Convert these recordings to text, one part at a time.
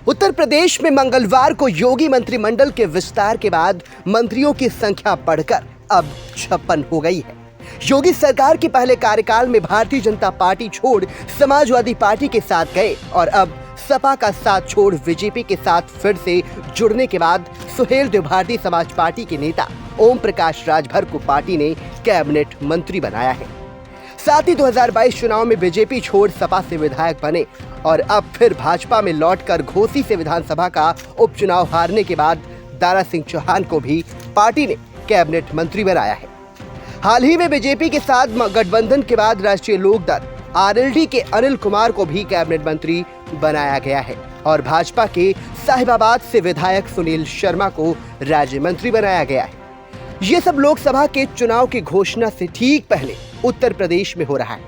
उत्तर प्रदेश में मंगलवार को योगी मंत्रिमंडल के विस्तार के बाद मंत्रियों की संख्या बढ़कर अब 56 हो गई है। योगी सरकार के पहले कार्यकाल में भारतीय जनता पार्टी छोड़ समाजवादी पार्टी के साथ गए और अब सपा का साथ छोड़ बीजेपी के साथ फिर से जुड़ने के बाद सुहेलदेव भारतीय समाज पार्टी के नेता ओम प्रकाश राजभर को पार्टी ने कैबिनेट मंत्री बनाया है। साथ ही 2022 चुनाव में बीजेपी छोड़ सपा से विधायक बने और अब फिर भाजपा में लौटकर घोसी से विधानसभा का उपचुनाव हारने के बाद दारा सिंह चौहान को भी पार्टी ने कैबिनेट मंत्री बनाया है। हाल ही में बीजेपी के साथ गठबंधन के बाद राष्ट्रीय लोकदल आरएलडी के अनिल कुमार को भी कैबिनेट मंत्री बनाया गया है और भाजपा के साहिबाबाद से विधायक सुनील शर्मा को राज्य मंत्री बनाया गया है। ये सब लोकसभा के चुनाव की घोषणा से ठीक पहले उत्तर प्रदेश में हो रहा है,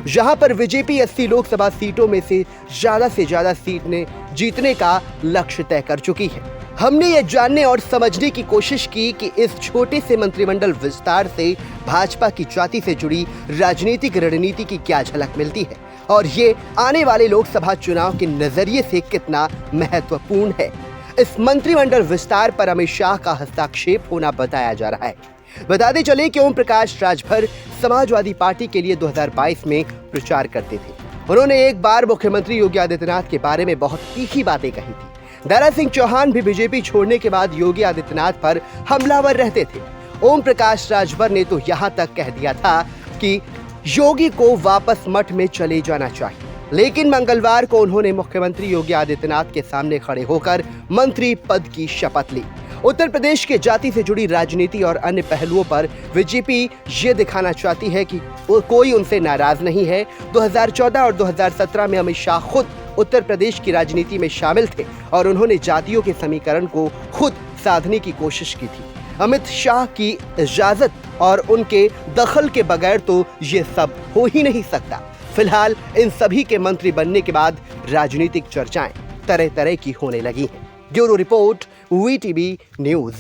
जहां पर बीजेपी 80 लोकसभा सीटों में से ज्यादा सीटें जीतने का लक्ष्य तय कर चुकी है। हमने ये जानने और समझने की कोशिश की कि इस छोटे से मंत्रिमंडल विस्तार से भाजपा की जाति से जुड़ी राजनीतिक रणनीति की क्या झलक मिलती है और ये आने वाले लोकसभा चुनाव के नजरिए से कितना महत्वपूर्ण है। इस मंत्रिमंडल विस्तार पर अमित शाह का हस्तक्षेप होना बताया जा रहा है। बताते चले कि ओम प्रकाश राजभर समाजवादी पार्टी के लिए 2022 में प्रचार करते थे। उन्होंने एक बार मुख्यमंत्री योगी आदित्यनाथ के बारे में बहुत तीखी बातें कही थी। दारा सिंह चौहान भी बीजेपी छोड़ने के बाद योगी आदित्यनाथ पर हमलावर रहते थे। ओम प्रकाश राजभर ने तो यहाँ तक कह दिया था कि योगी को वापस मठ में चले जाना चाहिए, लेकिन मंगलवार को उन्होंने मुख्यमंत्री योगी आदित्यनाथ के सामने खड़े होकर मंत्री पद की शपथ ली। उत्तर प्रदेश के जाति से जुड़ी राजनीति और अन्य पहलुओं पर बीजेपी ये दिखाना चाहती है कि कोई उनसे नाराज नहीं है। 2014 और 2017 में अमित शाह खुद उत्तर प्रदेश की राजनीति में शामिल थे और उन्होंने जातियों के समीकरण को खुद साधने की कोशिश की थी। अमित शाह की इजाजत और उनके दखल के बगैर तो ये सब हो ही नहीं सकता। फिलहाल इन सभी के मंत्री बनने के बाद राजनीतिक चर्चाएं तरह तरह की होने लगी हैं। Bureau report, VTV news.